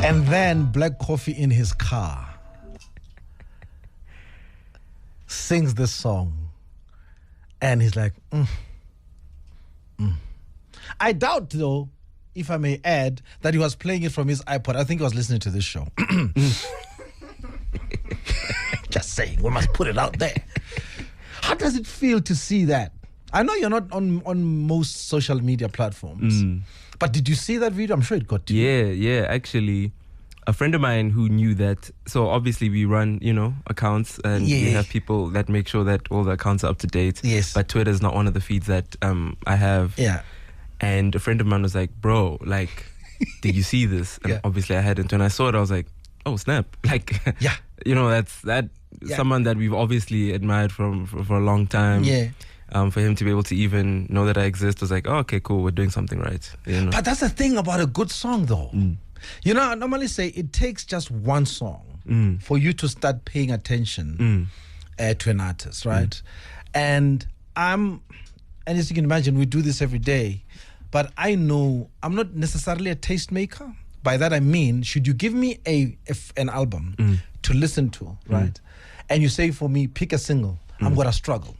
And then Black Coffee in his car sings this song. And he's like, I doubt, though, if I may add, that he was playing it from his iPod. I think he was listening to this show. Just saying, we must put it out there. How does it feel to see that? I know you're not on most social media platforms, but did you see that video? I'm sure it got to you. Yeah. Actually, a friend of mine who knew that, so obviously we run, accounts, and we have people that make sure that all the accounts are up to date. Yes. But Twitter is not one of the feeds that I have. Yeah. And a friend of mine was like, bro, like, did you see this? And obviously I hadn't. When I saw it, I was like, oh, snap. Like, that's someone that we've obviously admired for a long time. Yeah. For him to be able to even know that I exist was like, oh, okay, cool, we're doing something right. But that's the thing about a good song, though. I normally say it takes just one song for you to start paying attention to an artist, right? And as you can imagine, we do this every day. But I know I'm not necessarily a tastemaker. By that I mean, should you give me an album to listen to, right? And you say for me, pick a single, I'm going to struggle.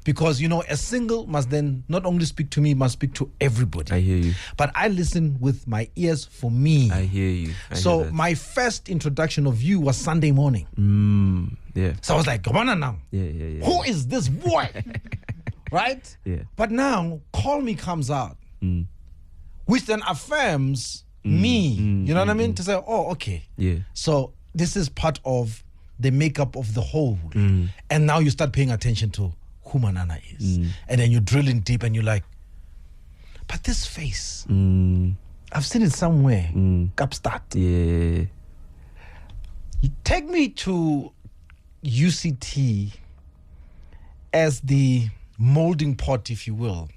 Because, a single must then not only speak to me, must speak to everybody. I hear you. But I listen with my ears for me. I hear you. So my first introduction of you was Sunday morning. Yeah. So I was like, come on now. Yeah. Who is this boy? Right? Yeah. But now, Call Me comes out, which then affirms me. You know what I mean? To say, oh, okay. Yeah. So this is part of the makeup of the whole. And now you start paying attention to who Manana is. And then you drill in deep and you're like, but this face, I've seen it somewhere. Kapstadt. Yeah. Take me to UCT as the molding pot, if you will,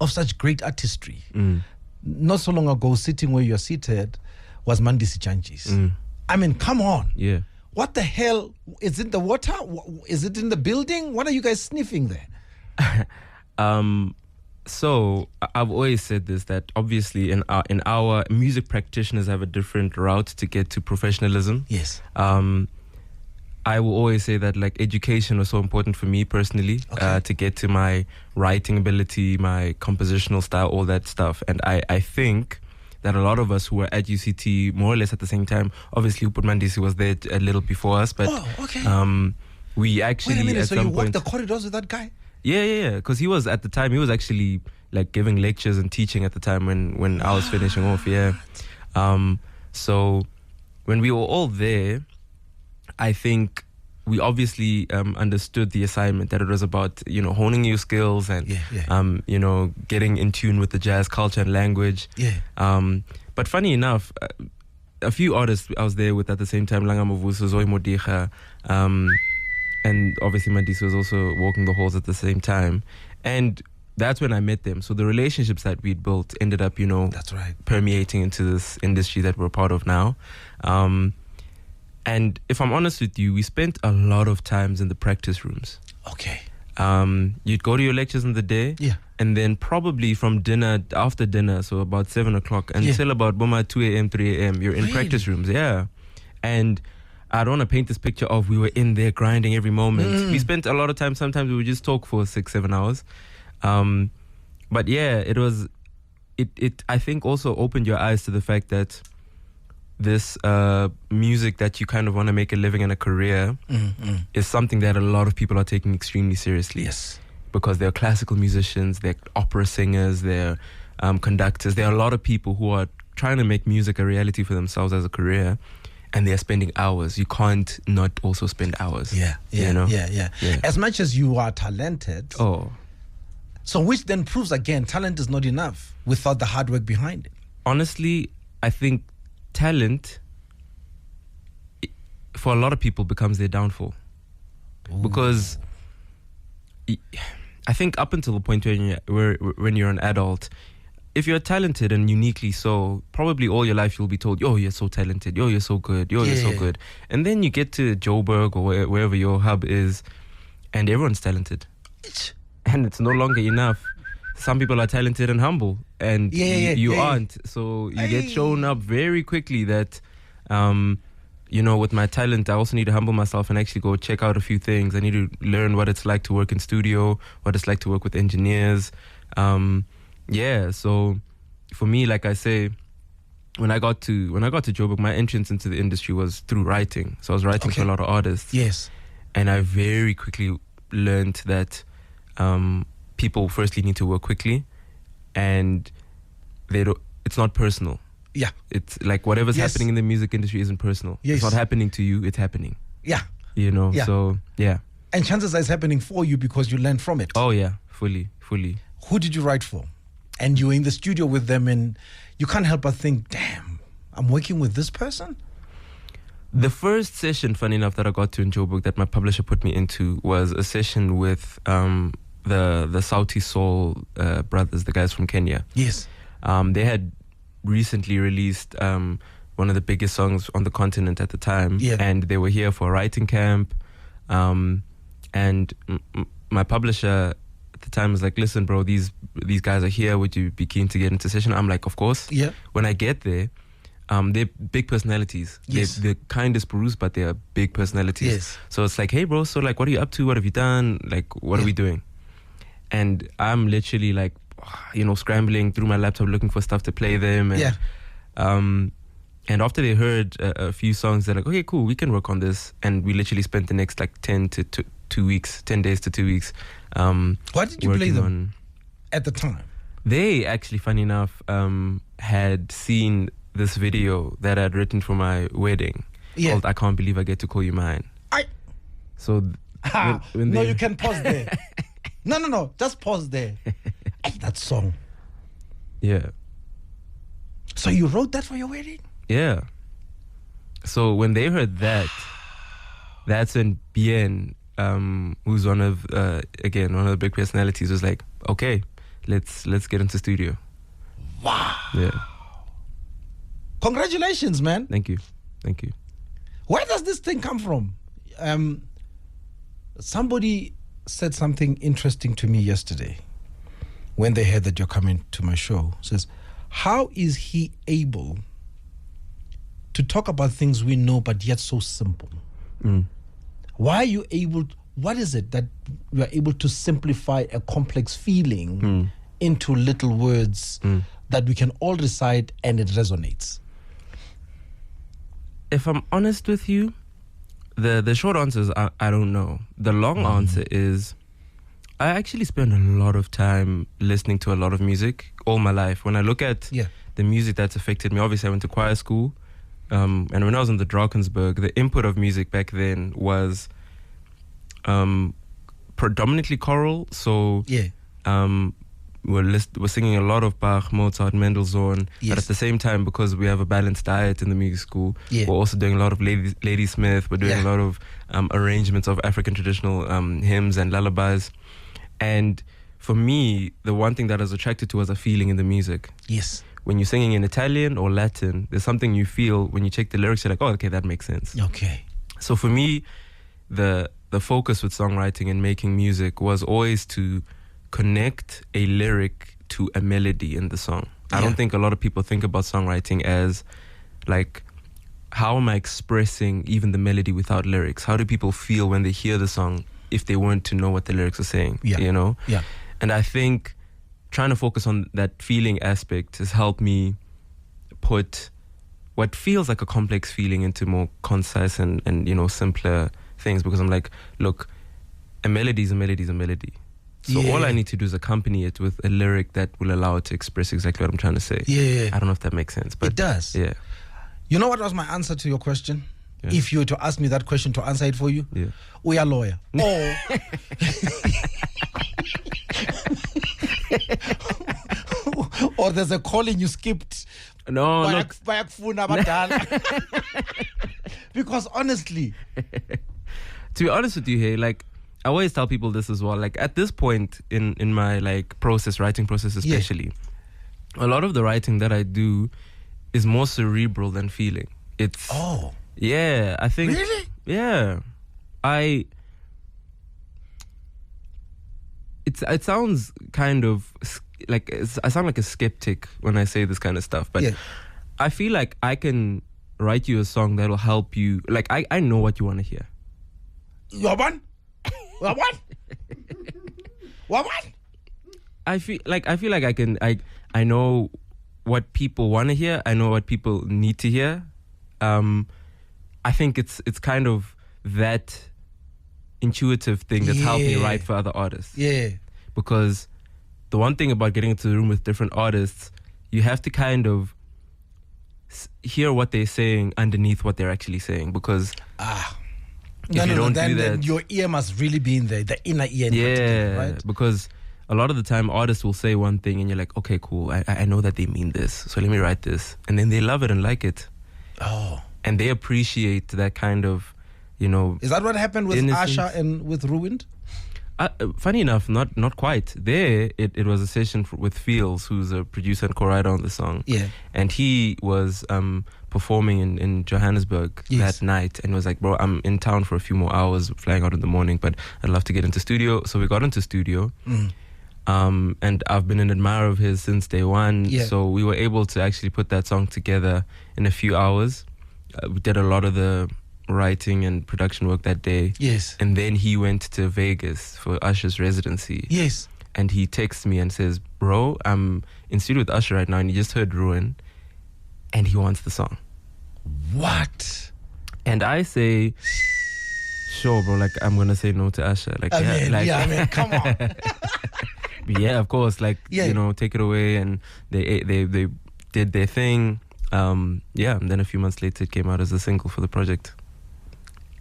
of such great artistry. Not so long ago, sitting where you're seated was Mandisi Chanchis. I mean, come on. Yeah. What the hell? Is it the water? Is it in the building? What are you guys sniffing there? So I've always said this, that obviously in our music practitioners have a different route to get to professionalism. Yes. I will always say that like education was so important for me personally, to get to my writing ability, my compositional style, all that stuff. And I think that a lot of us who were at UCT more or less at the same time, obviously Uput Mandisi was there a little before us, but we actually... Wait a minute, at so some you walked point, the corridors with that guy? Yeah, because he was at the time, he was actually like giving lectures and teaching at the time when I was finishing off, so when we were all there, I think we obviously understood the assignment, that it was about, honing your skills and, getting in tune with the jazz culture and language. But funny enough, a few artists I was there with at the same time, Langa Mavuso, Zoe Modiga, and obviously Mandisi was also walking the halls at the same time. And that's when I met them. So the relationships that we'd built ended up, that's right, permeating into this industry that we're part of now. And if I'm honest with you, we spent a lot of times in the practice rooms. Okay. You'd go to your lectures in the day, and then probably from after dinner, so about 7 o'clock until about 2 a.m., 3 a.m., you're in practice rooms, And I don't want to paint this picture of we were in there grinding every moment. We spent a lot of time, sometimes we would just talk for 6-7 hours. But yeah, it I think also opened your eyes to the fact that this music that you kind of want to make a living and a career is something that a lot of people are taking extremely seriously. Yes. Because they're classical musicians, they're opera singers, they're conductors. There are a lot of people who are trying to make music a reality for themselves as a career, and they're spending hours. You can't not also spend hours. Yeah. As much as you are talented. So which then proves again, talent is not enough without the hard work behind it. Honestly, I think talent for a lot of people becomes their downfall. Because I think up until the point when you're an adult, if you're talented and uniquely so, probably all your life you'll be told, you're so talented, you're so good, you're so good. And then you get to Joburg or wherever your hub is, and everyone's talented. And it's no longer enough. some people are talented and humble, and you aren't. So you get shown up very quickly that, with my talent, I also need to humble myself and actually go check out a few things. I need to learn what it's like to work in studio, what it's like to work with engineers. So for me, like I say, when I got to Joburg, my entrance into the industry was through writing. So I was writing for a lot of artists. Yes. And I very quickly learned that people firstly need to work quickly, and it's not personal. Yeah. It's like whatever's happening in the music industry isn't personal. Yes. It's not happening to you, it's happening. Yeah. So yeah. And chances are it's happening for you because you learned from it. Oh yeah, fully. Who did you write for? And you were in the studio with them, and you can't help but think, damn, I'm working with this person? The first session, funny enough, that I got to in Joburg that my publisher put me into was a session with the Sauti Soul brothers, the guys from Kenya. Yes. They had recently released one of the biggest songs on the continent at the time, and they were here for a writing camp. And my publisher at the time was like, listen, bro, these guys are here. Would you be keen to get into session? I'm like, of course. Yeah. When I get there, they're big personalities. Yes. They're kind of perused, but they're big personalities. Yes. So it's like, hey, bro, so like, what are you up to? What have you done? Like, what are we doing? And I'm literally like, scrambling through my laptop looking for stuff to play them. And, and after they heard a few songs, they're like, okay, cool, we can work on this. And we literally spent the next like 10 days to 2 weeks. What did you play them at the time? They actually, funny enough, had seen this video that I'd written for my wedding called I Can't Believe I Get to Call You Mine. So when you can pause there. No, just pause there. That song. Yeah. So you wrote that for your wedding? Yeah. So when they heard that, that's when Bien, who's one of the big personalities, was like, okay, let's get into studio. Wow. Yeah. Congratulations, man. Thank you. Where does this thing come from? Somebody said something interesting to me yesterday when they heard that you're coming to my show. Says, how is he able to talk about things we know but yet so simple? Why are you able, what is it that you are able to simplify a complex feeling into little words that we can all recite and it resonates? If I'm honest with you, the short answer is I don't know. The long answer is I actually spend a lot of time listening to a lot of music all my life. When I look at the music that's affected me, obviously I went to choir school. And when I was in the Drakensberg, the input of music back then was predominantly choral. So we're singing a lot of Bach, Mozart, Mendelssohn. But at the same time, because we have a balanced diet in the music school, we're also doing a lot of Lady Smith. We're doing a lot of arrangements of African traditional hymns and lullabies. And for me, the one thing that I was attracted to was a feeling in the music. Yes. When you're singing in Italian or Latin, there's something you feel when you check the lyrics. You're like, oh, okay, that makes sense. Okay. So for me, the focus with songwriting and making music was always to connect a lyric to a melody in the song. I don't think a lot of people think about songwriting as like, how am I expressing even the melody without lyrics? How do people feel when they hear the song if they weren't to know what the lyrics are saying? Yeah. And I think trying to focus on that feeling aspect has helped me put what feels like a complex feeling into more concise and simpler things, because I'm like, look, a melody is a melody is a melody. So all I need to do is accompany it with a lyric that will allow it to express exactly what I'm trying to say. I don't know if that makes sense, but it does. Yeah. You know what was my answer to your question? Yeah. If you were to ask me that question to answer it for you, we are lawyer. Or there's a calling you skipped. No, look. Because honestly, to be honest with you, hey, like I always tell people this as well. Like at this point in my like writing process especially, a lot of the writing that I do is more cerebral than feeling. It's I think really it sounds kind of I sound like a skeptic when I say this kind of stuff, but I feel like I can write you a song that'll help you. Like I know what you want to hear. What? I feel like I know what people want to hear. I know what people need to hear. I think it's kind of that intuitive thing that's helped me write for other artists. Yeah. Because the one thing about getting into the room with different artists, you have to kind of hear what they're saying underneath what they're actually saying. Because then your ear must really be in there, the inner ear in particular, right? Because a lot of the time artists will say one thing and you're like, okay, cool, I know that they mean this, so let me write this. And then they love it and like it. Oh. And they appreciate that kind of, Is that what happened with innocence. Asha and with Ruined? Funny enough, not quite. There, it was a session with Fields, who's a producer and co-writer on the song. Yeah. And he was performing in Johannesburg that night and was like, bro, I'm in town for a few more hours, flying out in the morning, but I'd love to get into studio. So we got into studio. And I've been an admirer of his since day one. Yeah. So we were able to actually put that song together in a few hours. We did a lot of the writing and production work that day. Yes. And then he went to Vegas for Usher's residency. Yes. And he texts me and says, bro, I'm in studio with Usher right now and he just heard Ruin and he wants the song. What? And I say, sure, bro, like I'm gonna say no to Usher. Like, come on. Yeah, of course. Like, take it away. And they did their thing. And then a few months later, it came out as a single for the project.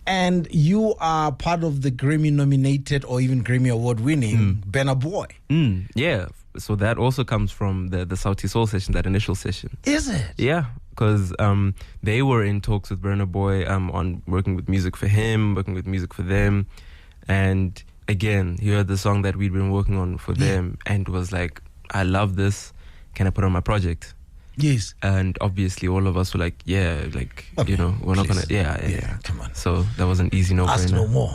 And you are part of the Grammy-nominated or even Grammy Award-winning Burna Boy. Yeah. So that also comes from the Sauti Soul session, that initial session. Is it? Yeah. Because they were in talks with Burna Boy on working with music for him, working with music for them. And again, he heard the song that we'd been working on for them and was like, I love this. Can I put it on my project? Yes. And obviously all of us were like, we're not going to, yeah. Come on. So that was an easy no-brainer. Ask no more.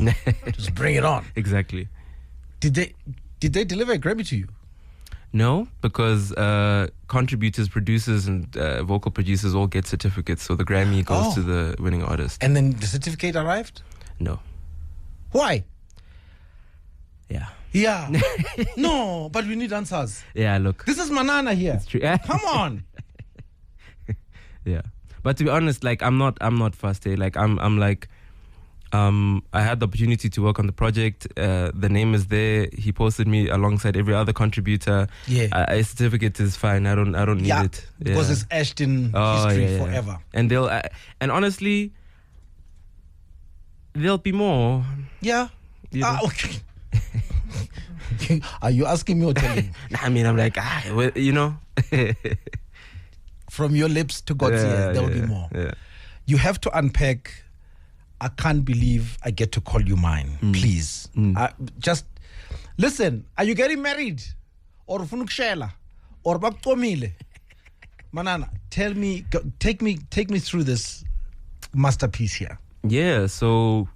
Just bring it on. Exactly. Did they deliver a Grammy to you? No, because contributors, producers, and vocal producers all get certificates. So the Grammy goes to the winning artist. And then the certificate arrived? No. Why? Yeah. Yeah. No, but we need answers. Yeah, look. This is Manana here. It's true. Come on. Yeah. But to be honest, like I'm not fussed. Like I'm like I had the opportunity to work on the project. The name is there. He posted me alongside every other contributor. Yeah. A certificate is fine. I don't need it. Yeah. Because it's etched in history forever. And and honestly, there'll be more. Yeah. Okay. Are you asking me or telling me? I mean, I'm like, From your lips to God's ears, there will be more. Yeah. You have to unpack, I can't believe I get to call you mine. Please. Just listen, are you getting married? Or funukshela? Or baktomile? Manana, tell me, take me through this masterpiece here. Yeah, so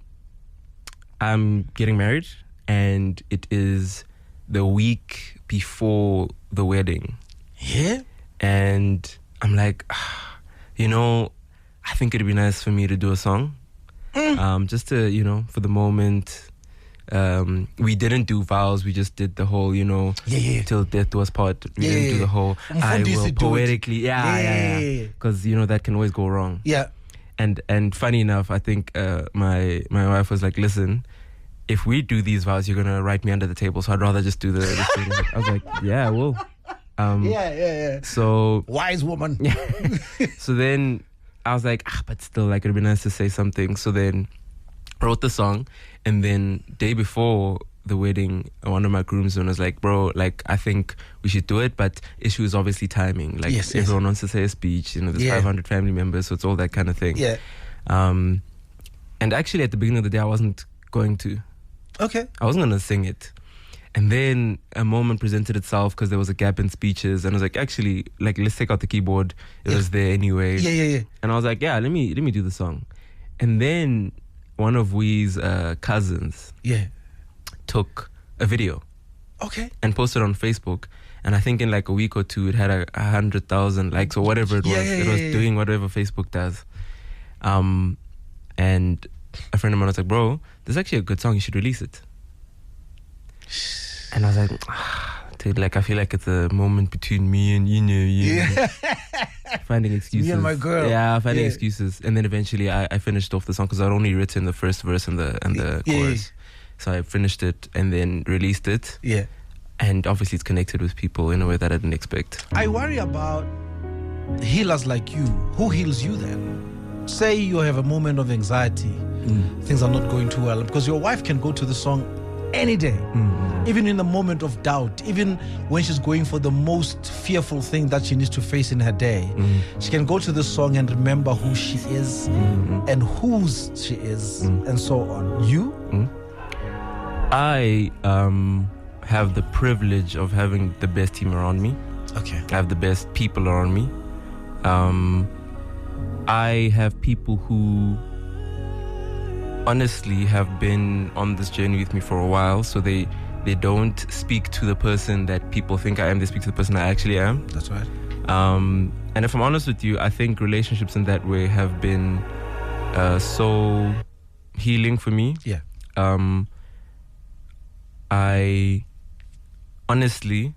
I'm getting married. And it is the week before the wedding. Yeah? And I'm like, I think it'd be nice for me to do a song. Just to, for the moment. We didn't do vows. We just did the whole, till death do us part. We didn't do the whole, I will poetically. Yeah. Because, that can always go wrong. Yeah. And funny enough, I think my wife was like, listen, if we do these vows, you're going to write me under the table. So I'd rather just do the thing. I was like, yeah, I will. Yeah. So wise woman. So then I was like, but still, like, it'd be nice to say something. So then wrote the song. And then day before the wedding, one of my groomsmen was like, bro, like, I think we should do it. But issue is obviously timing. Like, everyone wants to say a speech. There's 500 family members. So it's all that kind of thing. Yeah. And actually, at the beginning of the day, I wasn't going to. Okay. I wasn't going to sing it. And then a moment presented itself because there was a gap in speeches. And I was like, actually, like, let's take out the keyboard. It was there anyway. Yeah. And I was like, let me do the song. And then one of Wee's cousins took a video. Okay. And posted on Facebook. And I think in like a week or two, it had 100,000 likes or whatever it was. It was doing whatever Facebook does. And a friend of mine was like, bro, this is actually a good song. You should release it. And I was like, dude, like, I feel like it's a moment between me and you. Finding excuses. Me and my girl. Yeah, finding excuses. And then eventually I finished off the song because I'd only written the first verse and the chorus. So I finished it and then released it. Yeah. And obviously it's connected with people in a way that I didn't expect. I worry about healers like you. Who heals you then? Say you have a moment of anxiety. Things are not going too well. Because your wife can go to the song any day. Even in the moment of doubt. Even when she's going for the most fearful thing that she needs to face in her day. She can go to the song and remember who she is and whose she is and so on. You? I have the privilege of having the best team around me. Okay. I have the best people around me. I have people who honestly have been on this journey with me for a while, so they don't speak to the person that people think I am. They speak to the person I actually am. That's right. And if I'm honest with you, I think relationships in that way have been so healing for me. Yeah. I honestly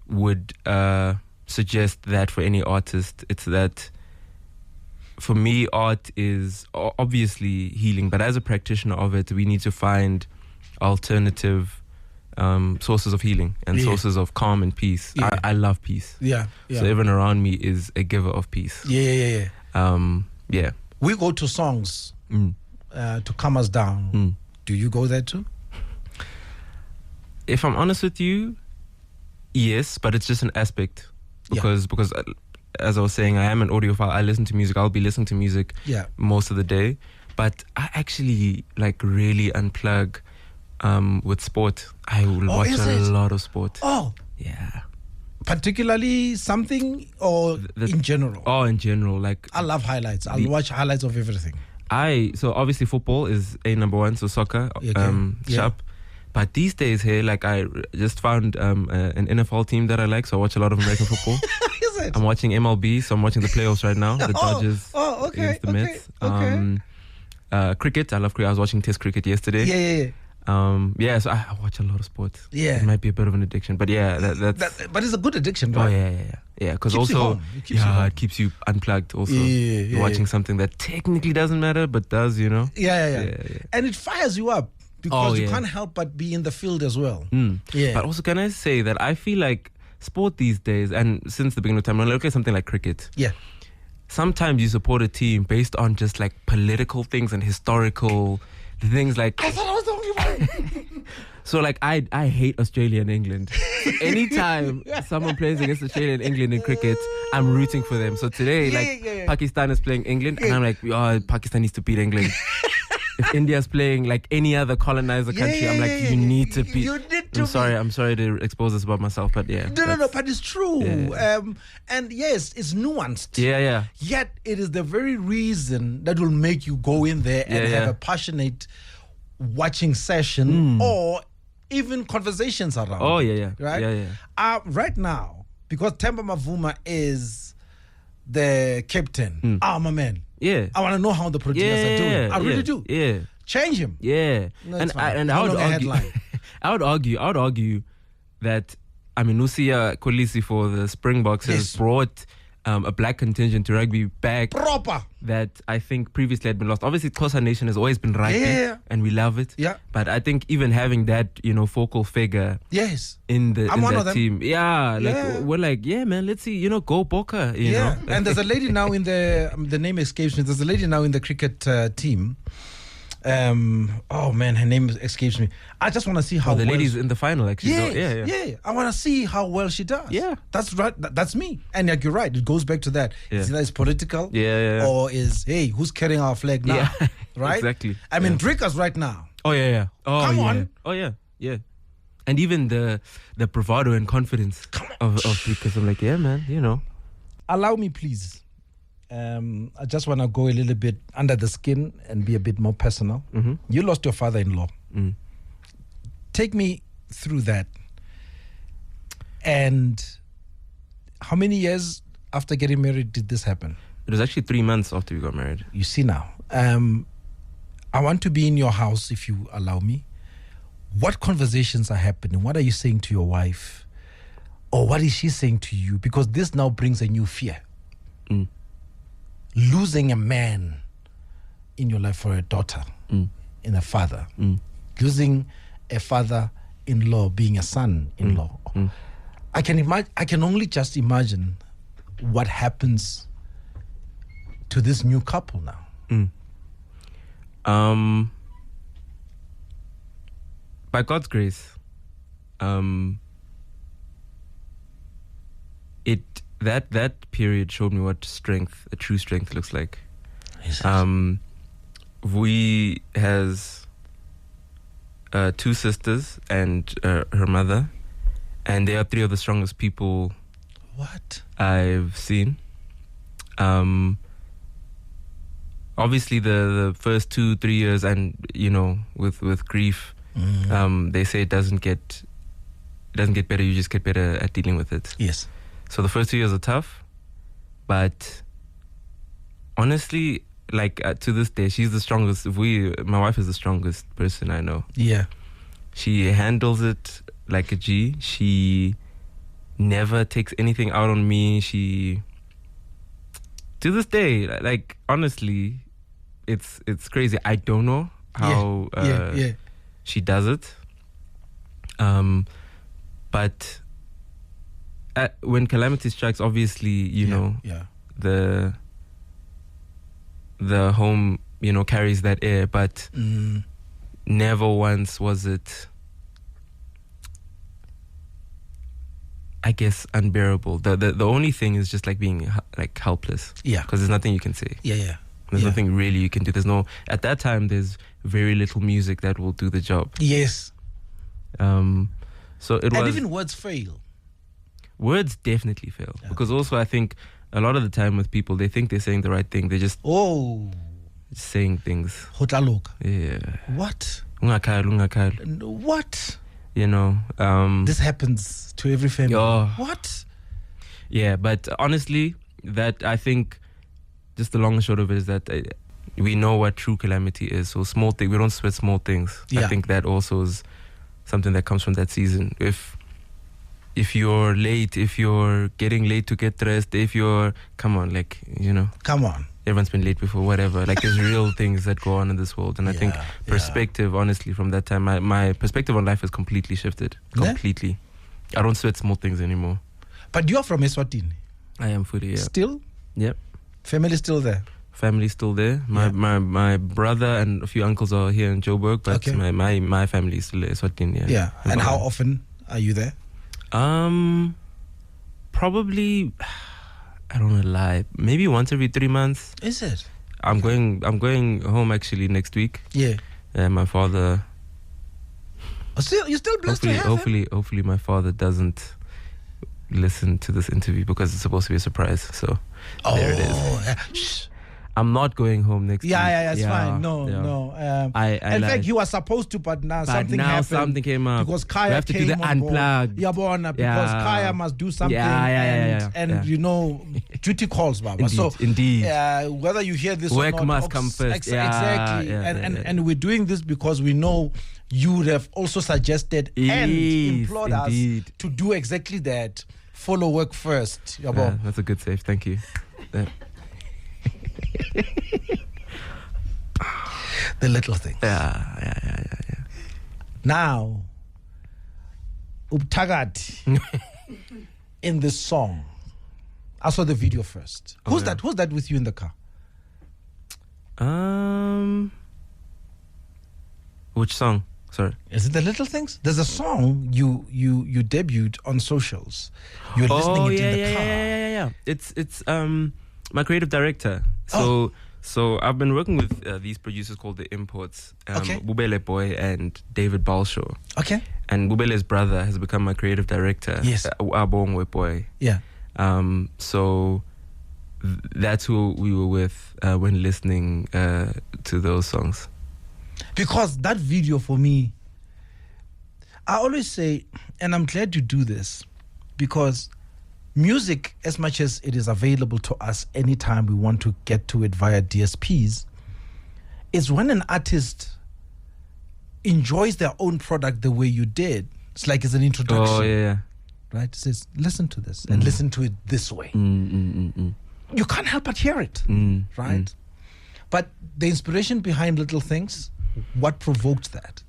would suggest that for any artist, it's that for me, art is obviously healing, but as a practitioner of it, we need to find alternative sources of healing and sources of calm and peace. I love peace. Yeah. So everyone around me is a giver of peace. Yeah. We go to songs to calm us down. Do you go there too? If I'm honest with you, yes, but it's just an aspect. Because as I was saying, I am an audiophile. I listen to music. I'll be listening to music most of the day. But I actually like really unplug with sport. I will watch a lot of sport. Oh. Yeah. Particularly something or in general? Oh, in general. Like I love highlights. I'll watch highlights of everything. So obviously football is number one. So soccer, sharp. But these days here, like I just found an NFL team that I like. So I watch a lot of American football. Is it? I'm watching MLB. So I'm watching the playoffs right now. The Dodgers against the Mets. Cricket. I love cricket. I was watching Test cricket yesterday. Yeah. So I watch a lot of sports. Yeah. It might be a bit of an addiction, but but it's a good addiction, right? Oh, yeah. Because also, it keeps you unplugged also. You're watching something that technically doesn't matter, but does, you know? Yeah. And it fires you up because you can't help but be in the field as well. Yeah. But also, can I say that I feel like sport these days, and since the beginning of time, when I look at something like cricket, sometimes you support a team based on just like political things and historical things like... I thought I was the only one. So like I hate Australia and England. So anytime someone plays against Australia and England in cricket, I'm rooting for them. So today, Pakistan is playing England, and I'm like, Pakistan needs to beat England. If India's playing like any other colonizer country, I'm like, you need to beat. I'm sorry to expose this about myself, but No, but it's true. And yes, it's nuanced. Yeah. Yet it is the very reason that will make you go in there and have a passionate watching session or even conversations around. Oh, yeah. Right? Yeah. Right now, because Temba Mavuma is the captain, my man. Yeah. I want to know how the producers are doing. I really do. Yeah. Change him. Yeah. No, and I would argue I would argue that Nusia Kolisi for the Springboks has brought a black contingent to rugby back proper that I think previously had been lost. Obviously, Xhosa Nation has always been rugby and we love it. Yeah. But I think even having that, focal figure in that team. Yeah. We're like, man, let's see, go Boca. You know? And there's a lady now in the name escapes me. There's a lady now in the cricket team. Her name escapes me. I just want to see how the lady's in the final actually. Yeah. I want to see how well she does. Yeah, that's right. That's me. And like you're right, it goes back to that. It's either it's political, or is who's carrying our flag now? Yeah. Right. Exactly. Drikkas right now. Oh yeah. Oh, come on. Oh yeah. And even the bravado and confidence of Drikkas. I'm like, man, Allow me, please. I just want to go a little bit under the skin and be a bit more personal. You lost your father-in-law. Take me through that. And how many years after getting married did this happen? It was actually 3 months after we got married. You see now. I want to be in your house if you allow me. What conversations are happening? What are you saying to your wife? Or what is she saying to you? Because this now brings a new fear. Losing a man in your life for a daughter, in a father. Losing a father-in-law being a son-in-law. I can only just imagine what happens to this new couple now. By God's grace, that period showed me what a true strength looks like. We has 2 sisters and her mother, and they are 3 of the strongest people I've seen. Obviously the first 2-3 years, and with grief, they say it doesn't get better, you just get better at dealing with it. Yes. So the first 2 years are tough, but honestly, to this day, she's the strongest. My wife is the strongest person I know. Yeah. She handles it like a G. She never takes anything out on me. To this day, honestly, it's crazy. I don't know how she does it. But when calamity strikes, obviously, the home, carries that air, but never once was it, I guess, unbearable. The only thing is just being helpless. Yeah. Because there's nothing you can say. Yeah. There's nothing really you can do. At that time, there's very little music that will do the job. Yes. So it was. And even words fail. Words definitely fail. Yeah. Because also I think a lot of the time with people, they think they're saying the right thing. They're just saying things. Yeah. What? What? This happens to every family. What? Yeah, but honestly, that I think just the long and short of it is that we know what true calamity is. So small things, we don't sweat small things. Yeah. I think that also is something that comes from that season. If you're late, if you're getting late to get dressed, come on. Come on. Everyone's been late before, whatever. There's real things that go on in this world. And I think perspective, honestly, from that time, my perspective on life has completely shifted. Completely. Yeah? I don't sweat small things anymore. But you're from Eswatini? I am fully, yeah. Still? Yep. Family still there? Family's still there. My brother and a few uncles are here in Joburg, but my family is still Eswatini. Yeah. Yeah. And how often are you there? Probably, I don't want to lie, maybe once every 3 months. Is it? I'm going home actually next week. Yeah. My father. You're still blessed to have him? Hopefully my father doesn't listen to this interview because it's supposed to be a surprise. So there it is. Shh. I'm not going home next week. Yeah, it's fine. No. In fact, you were supposed to, but now something happened. Something came up. Because Kaya we have to do the unplugged. Because Kaya must do something. And duty calls, Baba. Indeed. Whether you hear this work or not. must come first. Exactly. And we're doing this because we know you would have also suggested and implored us to do exactly that. Follow work first. That's a good save. Thank you. The little things. Yeah. Now, Ubtagati in this song. I saw the video first. Who's that? Who's that with you in the car? Which song? Sorry. Is it The Little Things? There's a song you debuted on socials. You're listening it in the car. Yeah. It's my creative director. So I've been working with these producers called The Imports, Bubele Boy and David Balshaw. Okay. And Bubele's brother has become my creative director. Yes. Abongwe Boy. Yeah. So that's who we were with when listening to those songs. Because that video for me, I always say, and I'm glad you do this, because music, as much as it is available to us anytime we want to get to it via DSPs, is when an artist enjoys their own product the way you did. It's like it's an introduction. Oh, yeah. Right? It says, listen to this and listen to it this way. You can't help but hear it. Right? But the inspiration behind Little Things, what provoked that?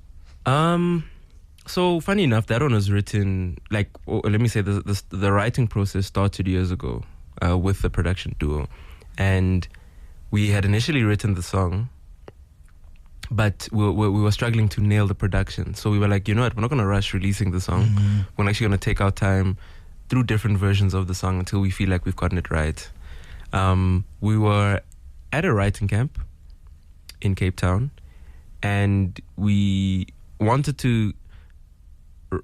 So funny enough, that one was written, let me say the writing process started years ago with the production duo. And we had initially written the song, but we were struggling to nail the production. So we were like, you know what, we're not going to rush releasing the song. We're actually going to take our time through different versions of the song until we feel like we've gotten it right. We were at a writing camp in Cape Town, and we wanted to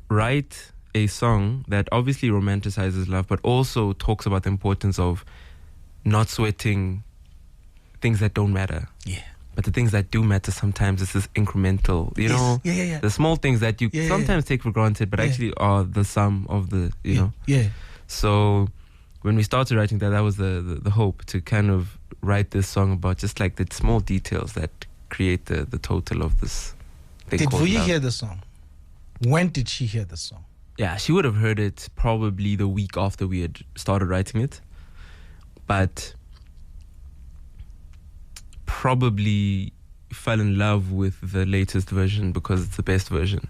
write a song that obviously romanticizes love, but also talks about the importance of not sweating things that don't matter. Yeah. But the things that do matter sometimes is this incremental, the small things that you sometimes take for granted, but actually are the sum of the, you know. Yeah. So when we started writing that was the hope, to kind of write this song about just like the small details that create the total of this thing. Did Vuyi hear the song? When did she hear the song? Yeah, she would have heard it probably the week after we had started writing it. But probably fell in love with the latest version because it's the best version.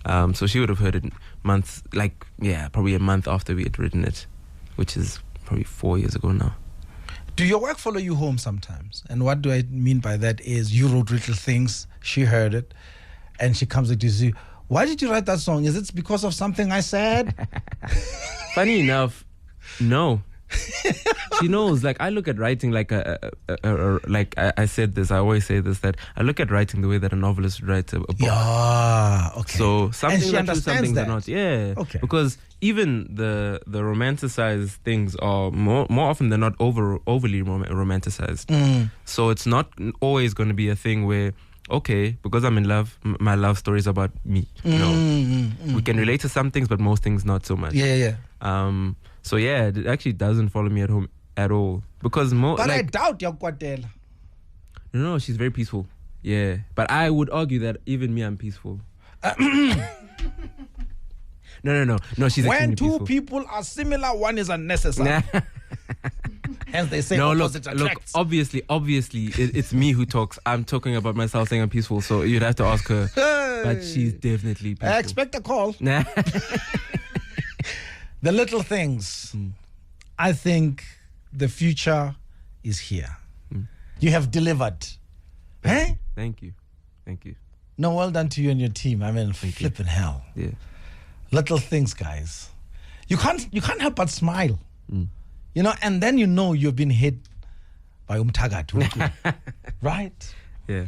So she would have heard it probably a month after we had written it, which is probably 4 years ago now. Do your work follow you home sometimes? And what do I mean by that is you wrote Little Things, she heard it, and she comes to you, why did you write that song? Is it because of something I said? Funny enough, no. She knows. Like, I look at writing like I said this. I always say this, that I look at writing the way that a novelist writes a book. Yeah, okay. So something that true, some things that. are not. Yeah, okay. Because even the romanticized things are more often than not overly romanticized. So it's not always going to be a thing where, okay, because I'm in love, my love story is about me. No, we can relate to some things, but most things not so much. Yeah. So yeah, it actually doesn't follow me at home at all, because But I doubt Yakwatela. No, she's very peaceful. Yeah, but I would argue that even me, I'm peaceful. No. She's when two peaceful. people are similar, one is unnecessary. Hence they say opposite attracts. Look, obviously, it's me who talks. I'm talking about myself saying I'm peaceful, so you'd have to ask her. But she's definitely peaceful. I expect a call. The Little Things. I think the future is here. You have delivered. Thank you. No, well done to you and your team. I mean, flipping hell. Yeah. Little Things, guys. You can't help but smile. You know, and then you know you've been hit by umthakathu. Right? Yeah.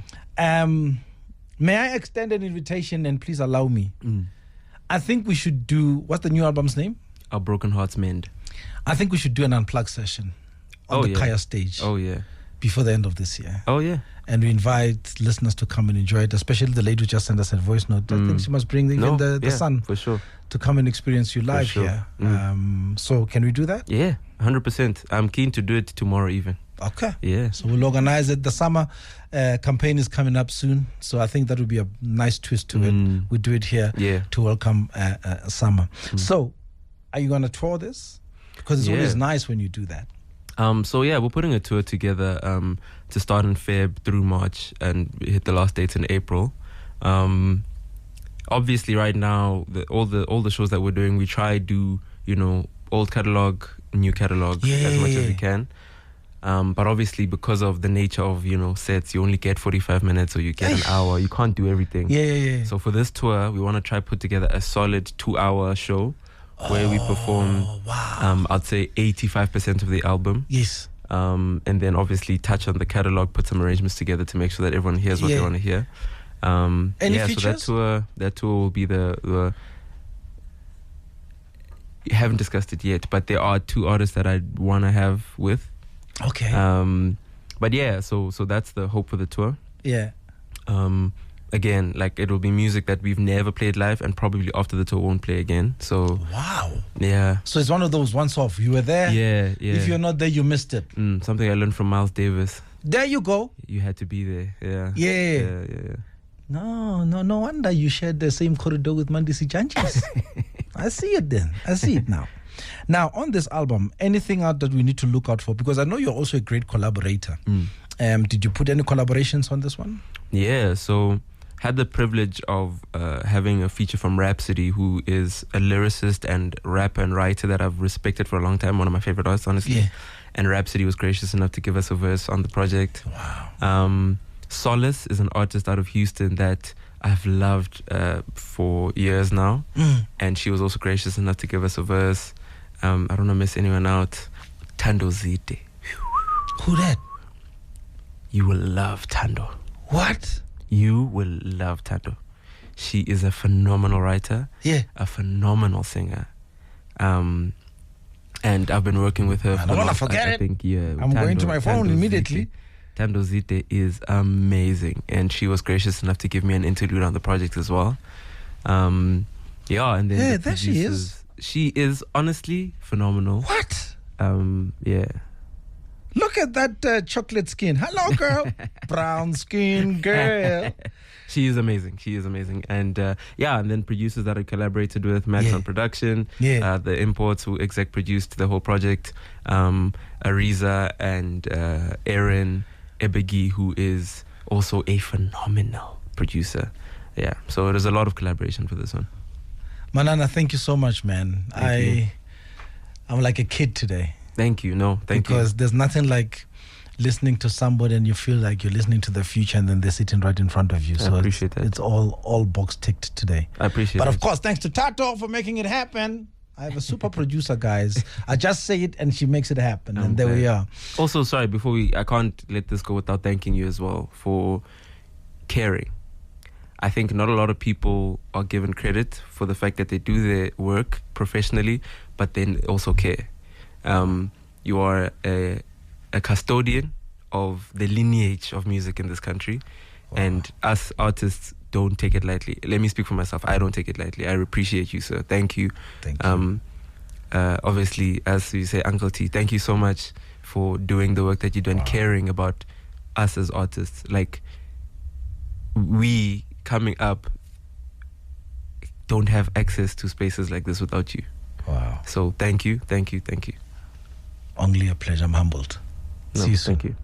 May I extend an invitation, and please allow me? I think we should do, what's the new album's name? Our Broken Hearts Mend. I think we should do an unplugged session on the Kaya stage. Oh, yeah. Before the end of this year. Oh, yeah. And we invite listeners to come and enjoy it, especially the lady who just sent us a voice note. I think she must bring even the son for sure, to come and experience you live here. So can we do that? Yeah, 100%. I'm keen to do it tomorrow even. Okay. Yeah. So we'll organize it. The summer campaign is coming up soon. So I think that would be a nice twist to it. We do it here to welcome summer. So are you going to tour this? Because it's always nice when you do that. So yeah, we're putting a tour together to start in Feb through March and hit the last dates in April. Obviously, right now, all the shows that we're doing, we try to do old catalog, new catalog as much as we can. But obviously, because of the nature of sets, you only get 45 minutes or you get an hour. You can't do everything. Yeah. So for this tour, we want to try put together a solid 2-hour show. Where we perform, I'd say 85% of the album. Yes. And then obviously touch on the catalog, put some arrangements together to make sure that everyone hears what they want to hear. Any features? So that tour will be the you haven't discussed it yet, but there are 2 artists that I want to have with. Okay. But yeah, so that's the hope for the tour. Yeah. again, like it'll be music that we've never played live and probably after the tour won't play again. So wow. Yeah. So it's one of those once off. You were there. Yeah. If you're not there, you missed it. Something I learned from Miles Davis. There you go. You had to be there. Yeah. Yeah. No wonder you shared the same corridor with Mandisi Janchis. I see it then. I see it now. Now, on this album, anything out that we need to look out for? Because I know you're also a great collaborator. Did you put any collaborations on this one? Yeah, so had the privilege of having a feature from Rhapsody, who is a lyricist and rapper and writer that I've respected for a long time, one of my favorite artists, honestly. Yeah. And Rhapsody was gracious enough to give us a verse on the project. Wow. Solace is an artist out of Houston that I've loved for years now. And she was also gracious enough to give us a verse. I don't want to miss anyone out. Tando Zite. Who that? You will love Tando. What? You will love Tando. She is a phenomenal writer. Yeah. A phenomenal singer. And I've been working with her I don't want to forget it. I'm going to my phone immediately. Tando Zite is amazing. And she was gracious enough to give me an interlude on the project as well. And then there she is. She is honestly phenomenal. What? Yeah. Look at that chocolate skin. Hello, girl. Brown skin girl. She is amazing. And and then producers that I collaborated with, Max on production, the Imports who exec produced the whole project, Ariza and Aaron Ebegi, who is also a phenomenal producer. Yeah, so there's a lot of collaboration for this one. Manana, thank you so much, man. I'm like a kid today. Thank you. Thank you. Because there's nothing like listening to somebody and you feel like you're listening to the future and then they're sitting right in front of you. So I appreciate that. It's all box ticked today. I appreciate it. But of course, thanks to Tato for making it happen. I have a super producer, guys. I just say it and she makes it happen. And there we are. Also, sorry, I can't let this go without thanking you as well for caring. I think not a lot of people are given credit for the fact that they do their work professionally, but then also care. You are a custodian of the lineage of music in this country. Wow. And us artists don't take it lightly. Let me speak for myself. I don't take it lightly. I appreciate you, sir. Thank you. Thank you. Obviously, as you say, Uncle T, thank you so much for doing the work that you do and caring about us as artists. Like, we coming up don't have access to spaces like this without you. Wow. So thank you. Only a pleasure. I'm humbled. See you soon. Thank you.